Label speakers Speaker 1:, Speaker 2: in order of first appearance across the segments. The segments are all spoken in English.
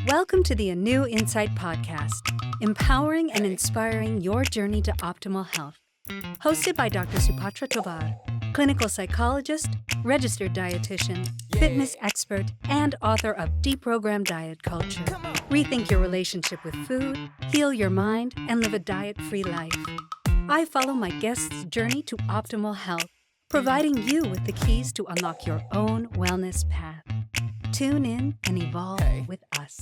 Speaker 1: Welcome to the ANEW Insight Podcast, empowering and inspiring your journey to optimal health. Hosted by Dr. Supatra Tovar, clinical psychologist, registered dietitian, fitness expert, and author of Deprogram Diet Culture. Rethink your relationship with food, heal your mind, and live a diet-free life. I follow my guests' journey to optimal health, providing you with the keys to unlock your own wellness path. Tune in and evolve with us.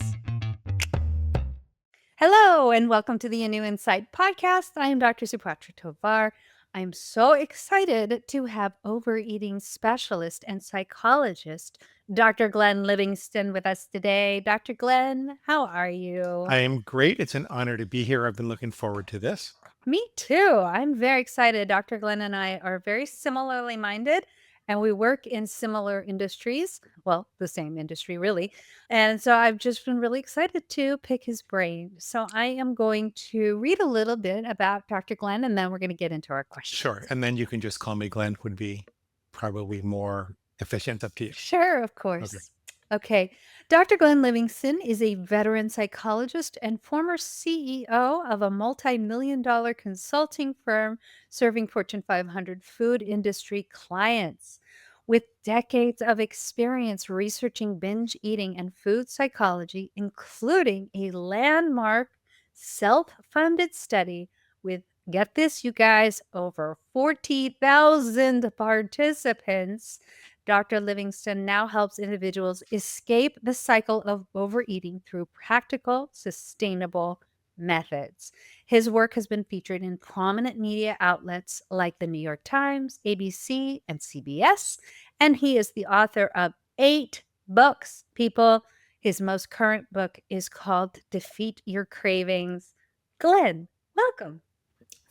Speaker 1: Hello, and welcome to the ANEW Insight Podcast. I am Dr. Supatra Tovar. I'm so excited to have overeating specialist and psychologist, Dr. Glenn Livingston, with us today. Dr. Glenn, how are you?
Speaker 2: I am great. It's an honor to be here. I've been looking forward to this.
Speaker 1: Me too. I'm very excited. Dr. Glenn and I are very similarly minded, and we work in similar industries. Well, the same industry, really. And so I've just been really excited to pick his brain. So I am going to read a little bit about Dr. Glenn, and then we're going to get into our questions.
Speaker 2: Sure. And then you can just call me Glenn, would be probably more efficient. Up to you.
Speaker 1: Sure, of course. Okay. Dr. Glenn Livingston is a veteran psychologist and former CEO of a multi-million-dollar consulting firm serving Fortune 500 food industry clients. With decades of experience researching binge eating and food psychology, including a landmark self-funded study with, get this, you guys, over 40,000 participants, Dr. Livingston now helps individuals escape the cycle of overeating through practical, sustainable methods. His work has been featured in prominent media outlets like the New York Times, ABC, and CBS, and he is the author of 8 books, people. His most current book is called Defeat Your Cravings. Glenn, welcome.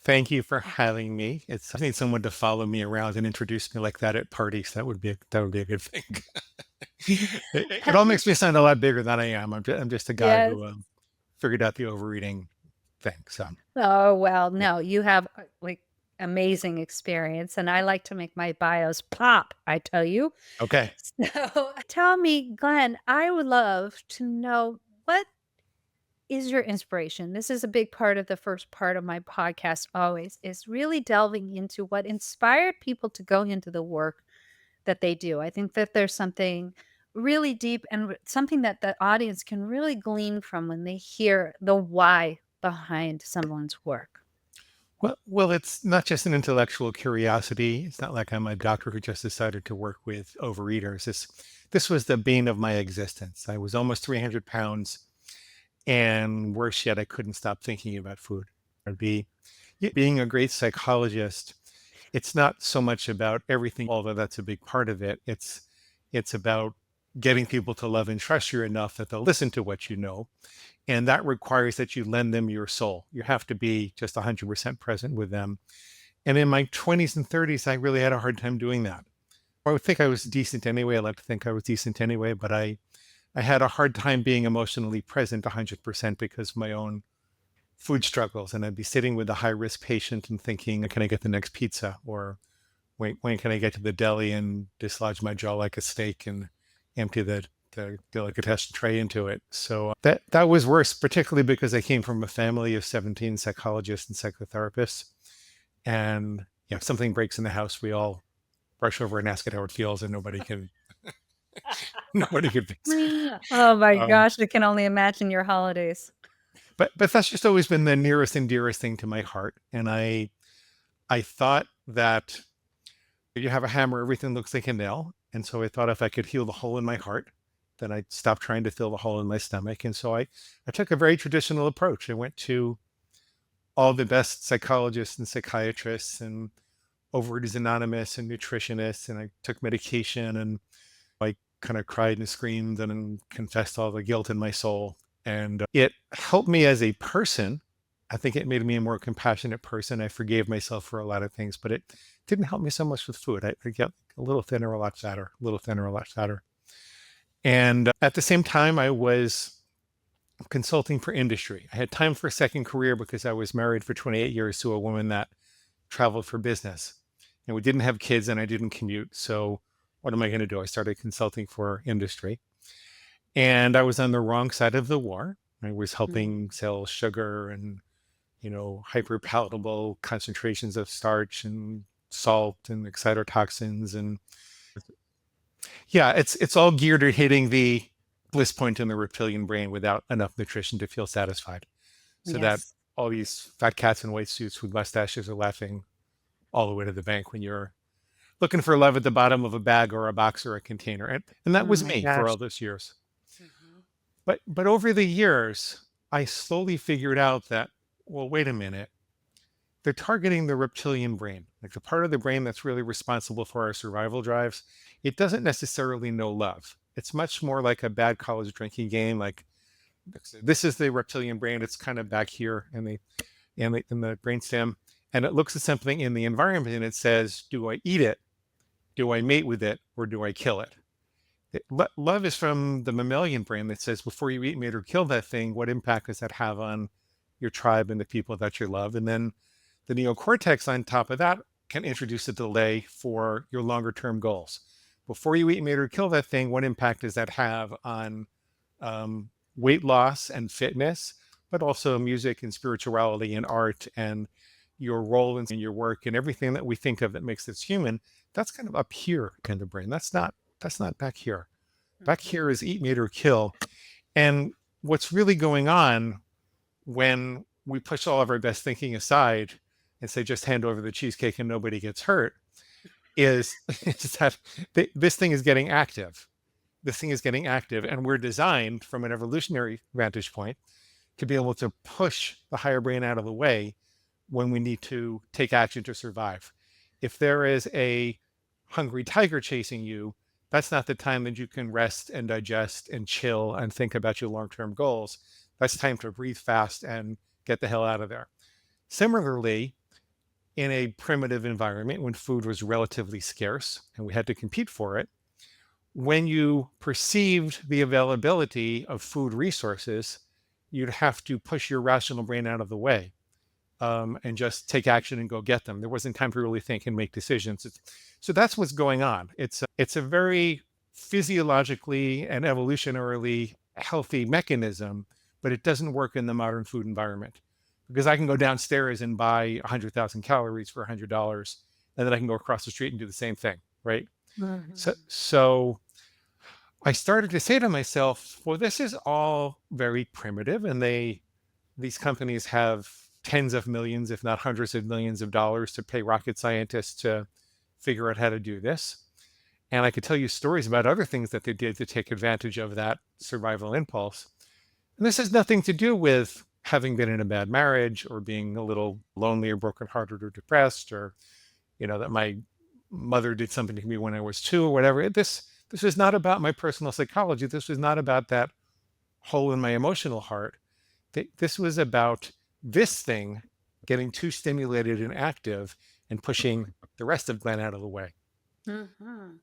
Speaker 2: Thank you for having me. I need someone to follow me around and introduce me like that at parties. That would be a good thing. It all makes me sound a lot bigger than I am. I'm just a guy who figured out the overeating thing. So.
Speaker 1: Oh, well, no, you have like amazing experience, and I like to make my bios pop, I tell you.
Speaker 2: Okay.
Speaker 1: So tell me, Glenn, I would love to know, what is your inspiration? This is a big part of the first part of my podcast always, is really delving into what inspired people to go into the work that they do. I think that there's something really deep and something that the audience can really glean from when they hear the why behind someone's work.
Speaker 2: Well, it's not just an intellectual curiosity. It's not like I'm a doctor who just decided to work with overeaters. This was the bane of my existence. I was almost 300 pounds. And worse yet, I couldn't stop thinking about food. Being a great psychologist, it's not so much about everything, although that's a big part of it. It's about getting people to love and trust you enough that they'll listen to what you know. And that requires that you lend them your soul. You have to be just 100% present with them. And in my 20s and 30s, I really had a hard time doing that. I would think I was decent anyway. I like to think I was decent anyway, but I had a hard time being emotionally present 100% because of my own food struggles. And I'd be sitting with a high-risk patient and thinking, can I get the next pizza? Or when can I get to the deli and dislodge my jaw like a steak and empty the delicatessen tray into it? So that was worse, particularly because I came from a family of 17 psychologists and psychotherapists. And if something breaks in the house, we all brush over and ask it how it feels, and nobody can fix it.
Speaker 1: Oh my gosh, I can only imagine your holidays.
Speaker 2: But that's just always been the nearest and dearest thing to my heart. And I thought that if you have a hammer, everything looks like a nail. And so I thought if I could heal the hole in my heart, then I'd stop trying to fill the hole in my stomach. And so I took a very traditional approach. I went to all the best psychologists and psychiatrists and Overeaters Anonymous and nutritionists, and I took medication, and I kind of cried and screamed and confessed all the guilt in my soul. And it helped me as a person. I think it made me a more compassionate person. I forgave myself for a lot of things, but it didn't help me so much with food. I get a little thinner, a lot fatter, a little thinner, a lot fatter. And at the same time, I was consulting for industry. I had time for a second career because I was married for 28 years to a woman that traveled for business. And we didn't have kids and I didn't commute. So what am I going to do? I started consulting for industry. And I was on the wrong side of the war. I was helping
Speaker 1: Mm.
Speaker 2: sell sugar and, hyper palatable concentrations of starch and salt and excitotoxins. And yeah, it's all geared at hitting the bliss point in the reptilian brain without enough nutrition to feel satisfied. So that
Speaker 1: Yes.
Speaker 2: all these fat cats in white suits with mustaches are laughing all the way to the bank when you're looking for love at the bottom of a bag or a box or a container. And that
Speaker 1: Oh
Speaker 2: was
Speaker 1: my
Speaker 2: me for
Speaker 1: gosh.
Speaker 2: all those years.
Speaker 1: Mhm.
Speaker 2: But over the years, I slowly figured out that, well, wait a minute. They're targeting the reptilian brain, like the part of the brain that's really responsible for our survival drives. It doesn't necessarily know love. It's much more like a bad college drinking game. Like this is the reptilian brain. It's kind of back here in the brainstem, and it looks at something in the environment and it says, "Do I eat it? Do I mate with it? Or do I kill it?" Love is from the mammalian brain that says, before you eat, mate, or kill that thing, what impact does that have on your tribe and the people that you love? And then the neocortex on top of that can introduce a delay for your longer term goals. Before you eat, mate, or kill that thing, what impact does that have on um, weight loss and fitness, but also music and spirituality and art and your role in your work and everything that we think of that makes us human? That's kind of up here in the brain. That's not back here. Back here
Speaker 1: Mhm.
Speaker 2: is eat, mate, or kill. And what's really going on when we push all of our best thinking aside and say, just hand over the cheesecake and nobody gets hurt, is, is that this thing is getting active. This thing is getting active. And we're designed from an evolutionary vantage point to be able to push the higher brain out of the way when we need to take action to survive. If there is a hungry tiger chasing you, that's not the time that you can rest and digest and chill and think about your long term goals. That's time to breathe fast and get the hell out of there. Similarly, in a primitive environment when food was relatively scarce and we had to compete for it, when you perceived the availability of food resources, you'd have to push your rational brain out of the way, and just take action and go get them. There wasn't time to really think and make decisions. So that's what's going on. It's a very physiologically and evolutionarily healthy mechanism, but it doesn't work in the modern food environment because I can go downstairs and buy 100,000 calories for $100, and then I can go across the street and do the same thing, right? So,
Speaker 1: Mhm.
Speaker 2: so I started to say to myself, well, this is all very primitive, and these companies have tens of millions, if not hundreds of millions of dollars to pay rocket scientists to figure out how to do this. And I could tell you stories about other things that they did to take advantage of that survival impulse. And this has nothing to do with having been in a bad marriage or being a little lonely or brokenhearted or depressed, or, that my mother did something to me when I was two or whatever. This was not about my personal psychology. This was not about that hole in my emotional heart. This was about this thing getting too stimulated and active and pushing the rest of Glenn out of the way.
Speaker 1: Mhm.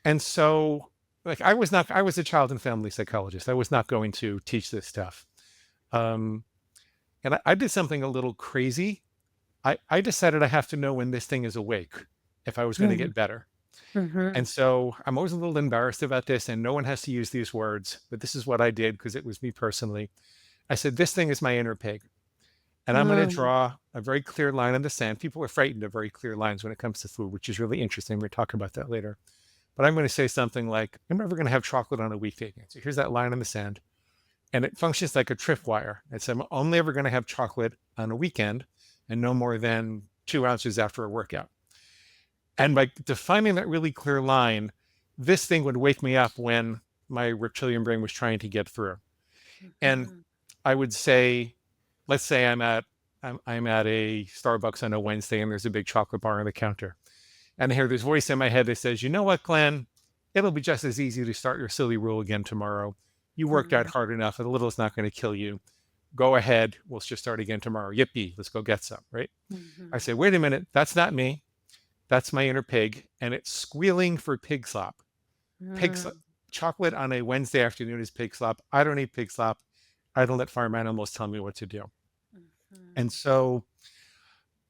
Speaker 2: And so, like, I was a child and family psychologist. I was not going to teach this stuff. Um, and I did something a little crazy. I decided I have to know when this thing is awake if I was going to
Speaker 1: Mhm.
Speaker 2: get better.
Speaker 1: Mhm.
Speaker 2: And so I'm always a little embarrassed about this, and no one has to use these words, but this is what I did because it was me personally. I said, this thing is my inner pig. And I'm going to
Speaker 1: Mm.
Speaker 2: draw a very clear line in the sand. People are frightened of very clear lines when it comes to food, which is really interesting. We'll talk about that later. But I'm going to say something like, I'm never going to have chocolate on a weekday again. So here's that line in the sand. And it functions like a tripwire. It's, I'm only ever going to have chocolate on a weekend and no more than 2 ounces after a workout. And by defining that really clear line, this thing would wake me up when my reptilian brain was trying to get through. And
Speaker 1: Mhm.
Speaker 2: I would say, let's say I'm at a Starbucks on a Wednesday and there's a big chocolate bar on the counter. And I hear this voice in my head that says, you know what, Glenn? It'll be just as easy to start your silly rule again tomorrow. You worked out
Speaker 1: Mhm.
Speaker 2: hard enough. A little is not going to kill you. Go ahead. We'll just start again tomorrow. Yippee. Let's go get some, right? I
Speaker 1: Mhm.
Speaker 2: say, wait a minute. That's not me. That's my inner pig. And it's squealing for pig slop. Pig slop.
Speaker 1: Mm.
Speaker 2: Chocolate on a Wednesday afternoon is pig slop. I don't eat pig slop. I don't let farm animals tell me what to do. And
Speaker 1: Mhm.
Speaker 2: so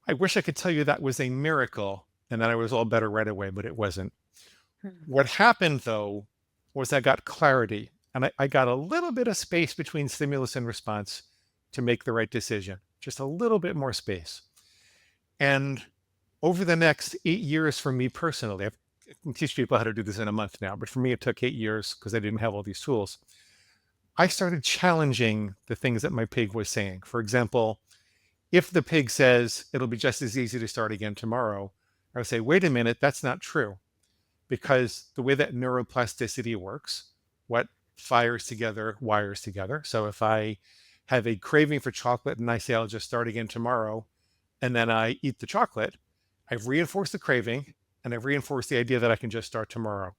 Speaker 2: I wish I could tell you that was a miracle and that I was all better right away, but it wasn't.
Speaker 1: Mhm.
Speaker 2: What happened though was I got clarity. And I got a little bit of space between stimulus and response to make the right decision, just a little bit more space. And over the next 8 years for me personally, I can teach people how to do this in a month now, but for me, it took 8 years because I didn't have all these tools. I started challenging the things that my pig was saying. For example, if the pig says it'll be just as easy to start again tomorrow, I would say, wait a minute, that's not true. Because the way that neuroplasticity works, what fires together wires together. So if I have a craving for chocolate and I say I'll just start again tomorrow, and then I eat the chocolate, I've reinforced the craving and I've reinforced the idea that I can just start tomorrow.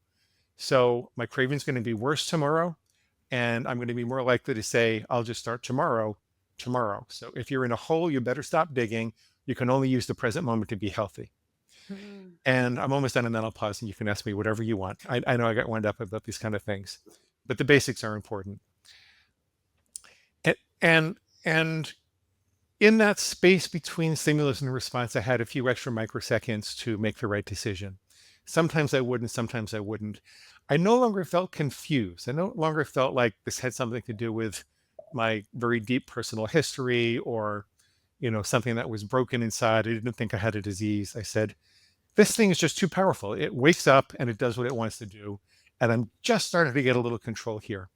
Speaker 2: So my craving is going to be worse tomorrow, and I'm going to be more likely to say I'll just start tomorrow. So if you're in a hole, you better stop digging. You can only use the present moment to be healthy.
Speaker 1: Mm.
Speaker 2: And I'm almost done, and then I'll pause and you can ask me whatever you want. I know I got wound up about these kind of things, but the basics are important. And in that space between stimulus and response, I had a few extra microseconds to make the right decision. Sometimes I would, and sometimes I wouldn't. I no longer felt confused. I no longer felt like this had something to do with my very deep personal history or, something that was broken inside. I didn't think I had a disease. I said, this thing is just too powerful. It wakes up and it does what it wants to do. And I'm just starting to get a little control here.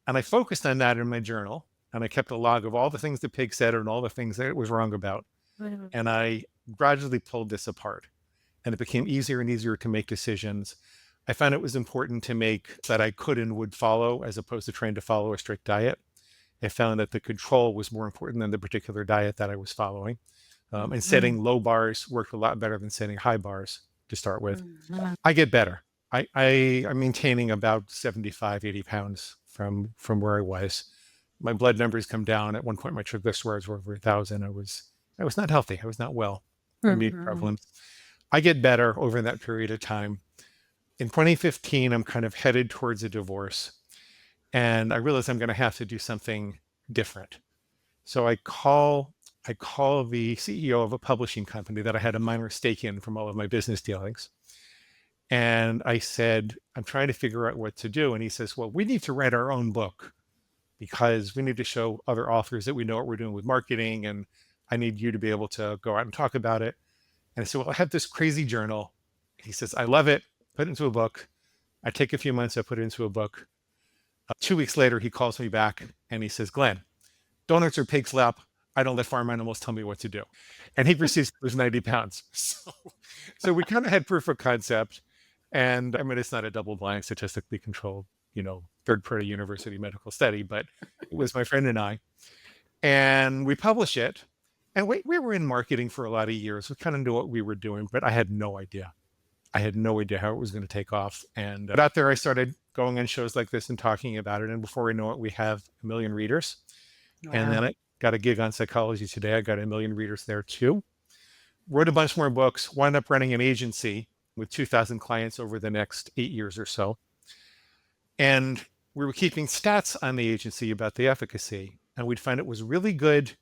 Speaker 2: And I focused on that in my journal. And I kept a log of all the things the pig said and all the things that it was wrong about.
Speaker 1: Mhm.
Speaker 2: And I gradually pulled this apart. And it became easier and easier to make decisions. I found it was important to make that I could and would follow as opposed to trying to follow a strict diet. I found that the control was more important than the particular diet that I was following. And
Speaker 1: Mhm.
Speaker 2: setting low bars worked a lot better than setting high bars to start with.
Speaker 1: Mhm.
Speaker 2: I get better. I'm maintaining about 75, 80 pounds from where I was. My blood numbers come down. At one point, my triglycerides were over 1,000. I was not healthy. I was not well. I made
Speaker 1: Mhm.
Speaker 2: problems. I get better over that period of time. In 2015, I'm kind of headed towards a divorce, and I realize I'm going to have to do something different. So I call the CEO of a publishing company that I had a minor stake in from all of my business dealings. And I said, I'm trying to figure out what to do. And he says, well, we need to write our own book because we need to show other authors that we know what we're doing with marketing. And I need you to be able to go out and talk about it. And I said, well, I have this crazy journal. He says, I love it. Put it into a book. I take a few months, I put it into a book. 2 weeks later, he calls me back and he says, Glenn, donuts or pig slap. I don't let farm animals tell me what to do. And he proceeds to lose 90 pounds. So we kind of had proof of concept. And I mean, it's not a double blind, statistically controlled, third party university medical study, but it was my friend and I. And we publish it. And we were in marketing for a lot of years. We kind of knew what we were doing, but I had no idea. I had no idea how it was going to take off. And out there, I started going on shows like this and talking about it. And before we know it, we have 1 million readers. And then
Speaker 1: Wow.
Speaker 2: I got a gig on Psychology Today. I got 1 million readers there too. Wrote a bunch more books, wound up running an agency with 2,000 clients over the next 8 years or so. And we were keeping stats on the agency about the efficacy. And we'd find it was really good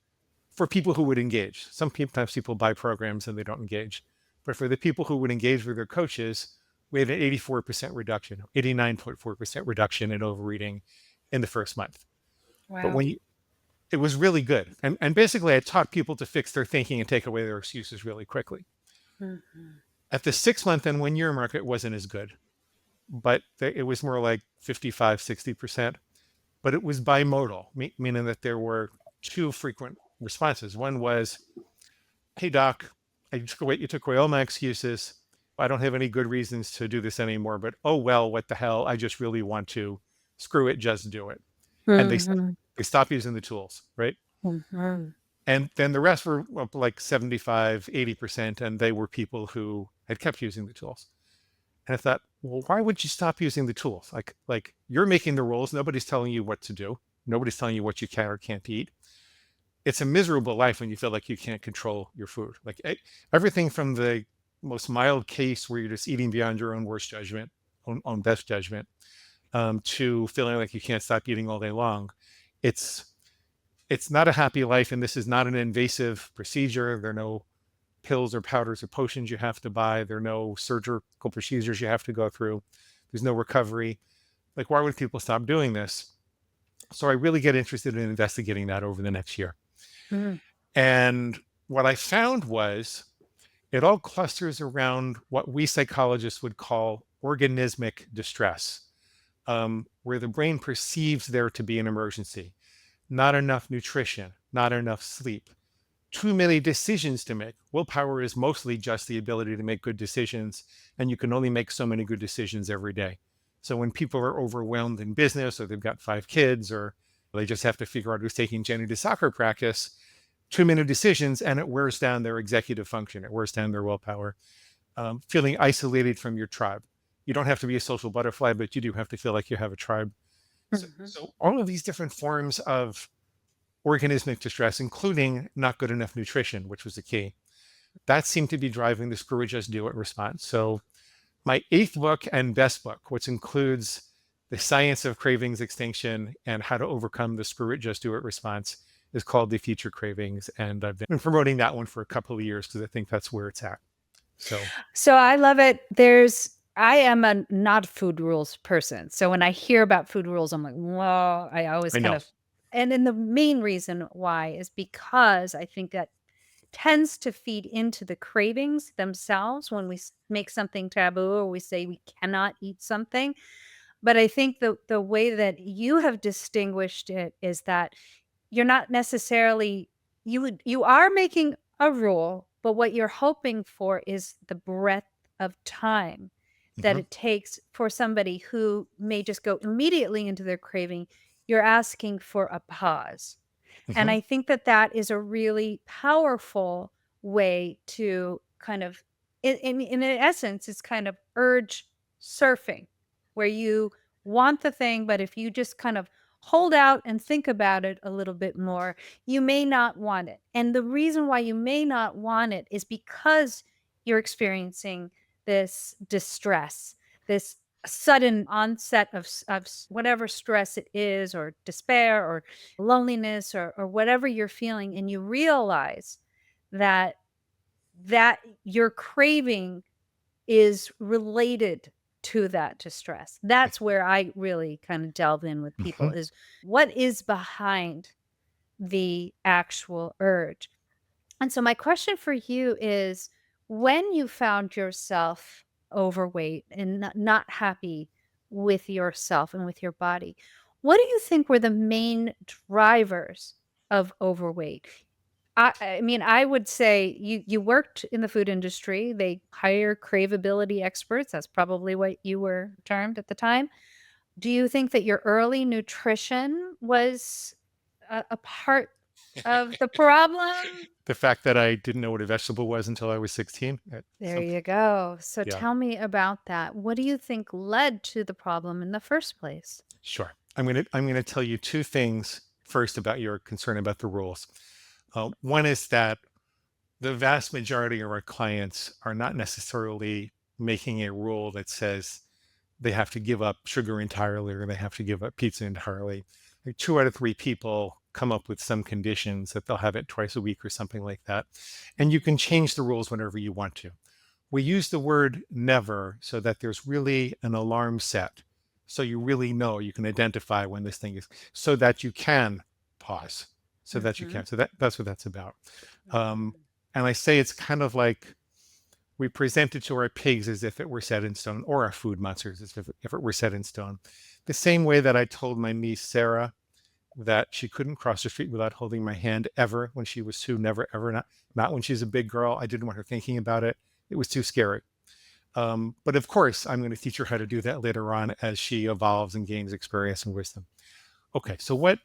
Speaker 2: for people who would engage. Sometimes people buy programs and they don't engage. But for the people who would engage with their coaches, we had an 84% reduction, 89.4% reduction in overeating in the first month. But
Speaker 1: Wow.
Speaker 2: it was really good. And basically, I taught people to fix their thinking and take away their excuses really quickly.
Speaker 1: Mhm.
Speaker 2: At the 6 month and 1 year mark, it wasn't as good, but it was more like 55, 60%. But it was bimodal, meaning that there were two frequent responses. One was, hey, doc, you took away all my excuses. I don't have any good reasons to do this anymore, but oh, well, what the hell? I just really want to. Screw it, just do it. And
Speaker 1: Mhm.
Speaker 2: they stop using the tools, right?
Speaker 1: Mhm.
Speaker 2: And then the rest were up like 75, 80%. And they were people who had kept using the tools. And I thought, well, why would you stop using the tools? Like you're making the rules. Nobody's telling you what to do. Nobody's telling you what you can or can't eat. It's a miserable life when you feel like you can't control your food. Like everything from the most mild case where you're just eating beyond your own worst judgment, own best judgment, to feeling like you can't stop eating all day long. It's it's not a happy life, and this is not an invasive procedure. There are no pills or powders or potions you have to buy. There are no surgical procedures you have to go through. There's no recovery. Like, why would people stop doing this? So I really get interested in investigating that over the next year.
Speaker 1: Mm.
Speaker 2: And what I found was it all clusters around what we psychologists would call organismic distress, where the brain perceives there to be an emergency, not enough nutrition, not enough sleep, too many decisions to make. Willpower is mostly just the ability to make good decisions, and you can only make so many good decisions every day. So when people are overwhelmed in business, or they've got 5 kids, or they just have to figure out who's taking Jenny to soccer practice, too many decisions, and it wears down their executive function. It wears down their willpower. Feeling isolated from your tribe. You don't have to be a social butterfly, but you do have to feel like you have a tribe. So,
Speaker 1: Mhm.
Speaker 2: so all of these different forms of organismic distress, including not good enough nutrition, which was the key, that seemed to be driving the screw it, just do it response. So my 8th book and best book, which includes the science of cravings extinction and how to overcome the screw it, just do it response, is called The Future Cravings. And I've been promoting that one for a couple of years because I think that's where it's at. So
Speaker 1: So I love it. I am a not food rules person. So when I hear about food rules, I'm like, well, I always
Speaker 2: I
Speaker 1: kind
Speaker 2: know.
Speaker 1: of, and then the main reason why is because I think that tends to feed into the cravings themselves when we make something taboo or we say we cannot eat something. But I think the way that you have distinguished it is that you're not necessarily you are making a rule, but what you're hoping for is the breadth of time that
Speaker 2: Hmm.
Speaker 1: it takes for somebody who may just go immediately into their craving. You're asking for a pause. And
Speaker 2: Hmm.
Speaker 1: I think that that is a really powerful way to kind of in essence, it's kind of urge surfing, where you want the thing, but if you just kind of hold out and think about it a little bit more, you may not want it. And the reason why you may not want it is because you're experiencing this distress, this sudden onset of whatever stress it is, or despair, or loneliness, or whatever you're feeling, and you realize that that your craving is related to that distress. That's where I really kind of delve in with people,
Speaker 2: Hmm.
Speaker 1: is what is behind the actual urge. And so my question for you is, when you found yourself overweight and not happy with yourself and with your body, what do you think were the main drivers of overweight? I mean, I would say you worked in the food industry. They hire craveability experts. That's probably what you were termed at the time. Do you think that your early nutrition was a part of the problem?
Speaker 2: The fact that I didn't know what a vegetable was until I was 16,
Speaker 1: There you go. So
Speaker 2: yeah,
Speaker 1: tell me about that. What do you think led to the problem in the first place?
Speaker 2: sure. I'm gonna tell you 2 things first about your concern about the rules. One is that the vast majority of our clients are not necessarily making a rule that says they have to give up sugar entirely or they have to give up pizza entirely. Like 2 out of 3 people come up with some conditions that they'll have it twice a week or something like that. And you can change the rules whenever you want to. We use the word never so that there's really an alarm set. So you really know, you can identify when this thing is, so that you can pause, so that you
Speaker 1: Mhm.
Speaker 2: can. So that's what that's about. Um,
Speaker 1: Mm.
Speaker 2: and I say it's kind of like we present it to our pigs as if it were set in stone, or our food monsters as if it were set in stone. The same way that I told my niece Sarah that she couldn't cross the street without holding my hand ever when she was 2, never, ever, not when she's a big girl. I didn't want her thinking about it. It was too scary. But of course, I'm going to teach her how to do that later on as she evolves and gains experience and wisdom. Okay, so what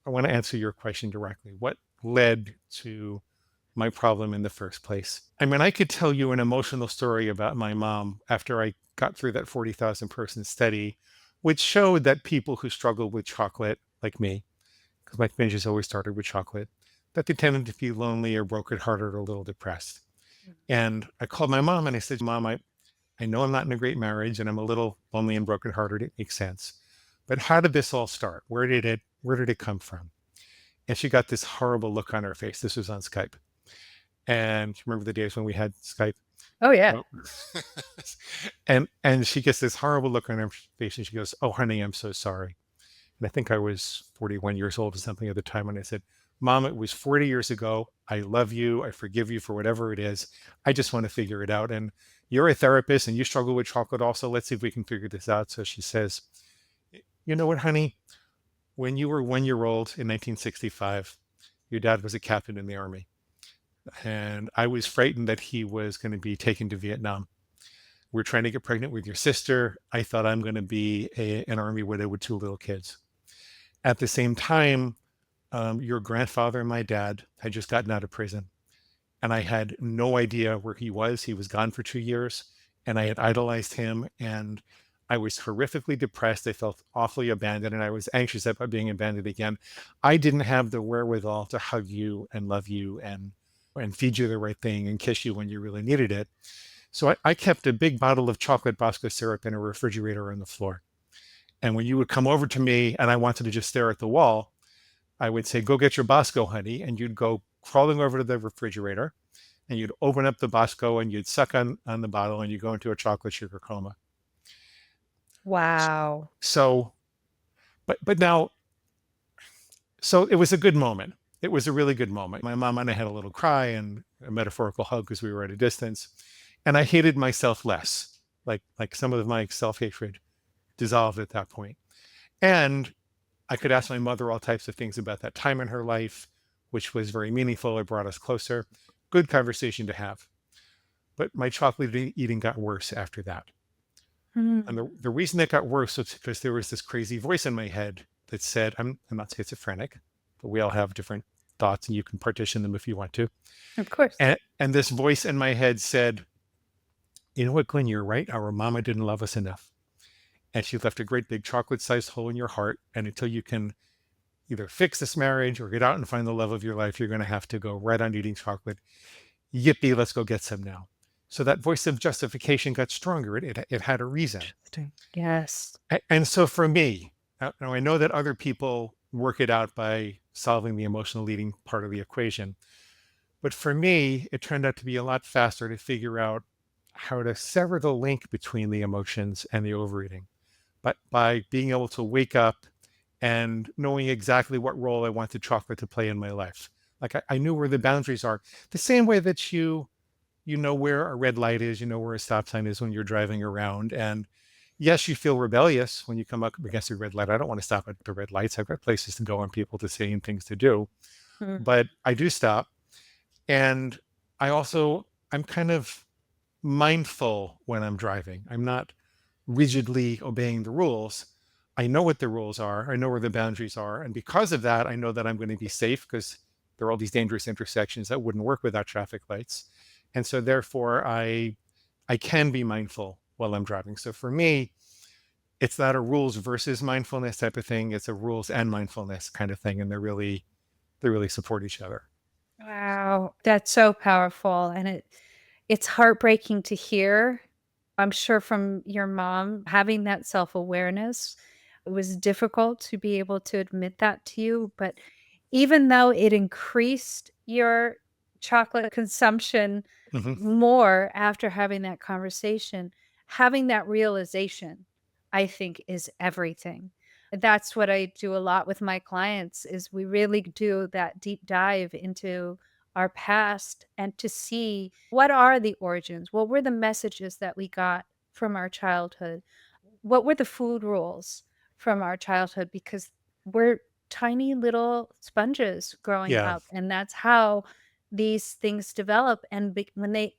Speaker 2: I want to answer your question directly. What led to my problem in the first place? I mean, I could tell you an emotional story about my mom after I got through that 40,000 person study, which showed that people who struggled with chocolate, like me, because my binges always started with chocolate, that they tended to be lonely or brokenhearted or a little depressed. And I called my mom and I said, Mom, I know I'm not in a great marriage and I'm a little lonely and brokenhearted. It makes sense. But how did this all start? Where did it come from? And she got this horrible look on her face. This was on Skype. And you remember the days when we had Skype?
Speaker 1: Oh, yeah.
Speaker 2: Oh. And she gets this horrible look on her face and she goes, "Oh, honey, I'm so sorry." And I think I was 41 years old or something at the time. And I said, "Mom, it was 40 years ago. I love you. I forgive you for whatever it is. I just want to figure it out. And you're a therapist and you struggle with chocolate also. Let's see if we can figure this out." So she says, "You know what, honey? When you were 1 year old in 1965, your dad was a captain in the army. And I was frightened that he was going to be taken to Vietnam. We're trying to get pregnant with your sister. I thought I'm going to be an army widow with two little kids. At the same time, your grandfather and my dad had just gotten out of prison, and I had no idea where he was. He was gone for 2 years, and I had idolized him, and I was horrifically depressed. I felt awfully abandoned, and I was anxious about being abandoned again. I didn't have the wherewithal to hug you and love you and feed you the right thing and kiss you when you really needed it. So I kept a big bottle of chocolate Bosco syrup in a refrigerator on the floor. And when you would come over to me and I wanted to just stare at the wall, I would say, "Go get your Bosco, honey." And you'd go crawling over to the refrigerator and you'd open up the Bosco and you'd suck on the bottle and you go into a chocolate sugar coma.
Speaker 1: Wow.
Speaker 2: So, but now, so it was a good moment. It was a really good moment. My mom and I had a little cry and a metaphorical hug because we were at a distance. And I hated myself less. Like some of my self-hatred dissolved at that point. And I could ask my mother all types of things about that time in her life, which was very meaningful. It brought us closer. Good conversation to have. But my chocolate eating got worse after that. And
Speaker 1: Mm.
Speaker 2: the reason it got worse was because there was this crazy voice in my head that said, I'm not schizophrenic, but we all have different thoughts and you can partition them if you want to.
Speaker 1: Of course.
Speaker 2: And this voice in my head said, "You know what, Glenn, you're right. Our mama didn't love us enough. And she left a great big chocolate sized hole in your heart. And until you can either fix this marriage or get out and find the love of your life, you're going to have to go right on eating chocolate. Yippee, let's go get some now." So that voice of justification got stronger. It had a reason.
Speaker 1: Interesting. Yes.
Speaker 2: And so for me, now I know that other people work it out by solving the emotional eating part of the equation. But for me, it turned out to be a lot faster to figure out how to sever the link between the emotions and the overeating. But by being able to wake up and knowing exactly what role I wanted chocolate to play in my life. Like I knew where the boundaries are. The same way that you know where a red light is, you know where a stop sign is when you're driving around. And yes, you feel rebellious when you come up against a red light. I don't want to stop at the red lights. I've got places to go and people to see and things to do.
Speaker 1: Mm.
Speaker 2: But I do stop. And I'm kind of mindful when I'm driving. I'm not rigidly obeying the rules. I know what the rules are. I know where the boundaries are. And because of that, I know that I'm going to be safe because there are all these dangerous intersections that wouldn't work without traffic lights. And so therefore I can be mindful while I'm driving. So for me, it's not a rules versus mindfulness type of thing. It's a rules and mindfulness kind of thing. And they really support each other.
Speaker 1: Wow, that's so powerful, and it's heartbreaking to hear. I'm sure from your mom having that self-awareness, it was difficult to be able to admit that to you, but even though it increased your chocolate consumption
Speaker 2: Hmm.
Speaker 1: more after having that conversation, having that realization, I think, is everything. That's what I do a lot with my clients is we really do that deep dive into our past and to see what are the origins? What were the messages that we got from our childhood? What were the food rules from our childhood? Because we're tiny little sponges growing
Speaker 2: Yeah.
Speaker 1: up, and that's how these things develop. And when they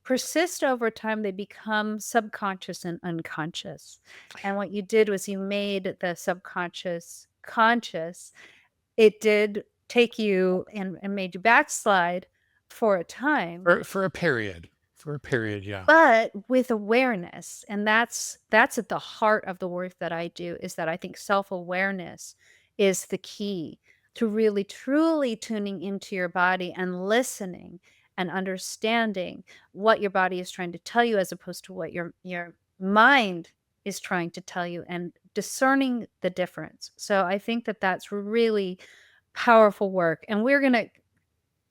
Speaker 1: persist over time, they become subconscious and unconscious. And what you did was you made the subconscious conscious. It did take you and made you backslide for a time,
Speaker 2: For a period. For a period, yeah.
Speaker 1: but with awareness, and that's at the heart of the work that I do, is that I think self-awareness is the key to really truly tuning into your body and listening and understanding what your body is trying to tell you as opposed to what your mind is trying to tell you and discerning the difference. So I think that that's really powerful work, and we're gonna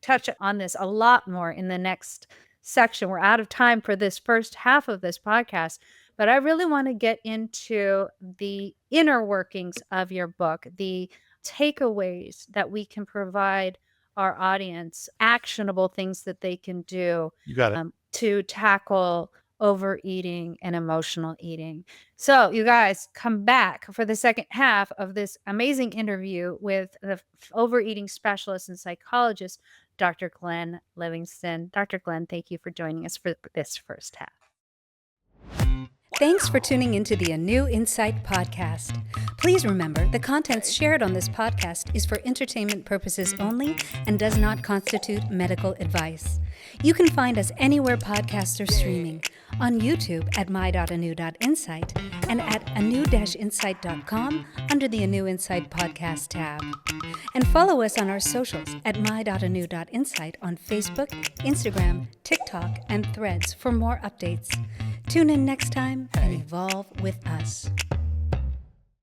Speaker 1: touch on this a lot more in the next section. We're out of time for this first half of this podcast, but I really want to get into the inner workings of your book, the takeaways that we can provide our audience, actionable things that they can do
Speaker 2: You got it.
Speaker 1: to tackle overeating and emotional eating. So, you guys come back for the second half of this amazing interview with the overeating specialist and psychologist, Dr. Glenn Livingston. Dr. Glenn, thank you for joining us for this first half. Thanks for tuning into the ANEW Insight Podcast. Please remember, the contents shared on this podcast is for entertainment purposes only and does not constitute medical advice. You can find us anywhere podcasts are streaming, on YouTube at my.anew.insight and at anew-insight.com under the ANEW Insight Podcast tab. And follow us on our socials at my.anew.insight on Facebook, Instagram, TikTok, and Threads for more updates. Tune in next time and evolve with us.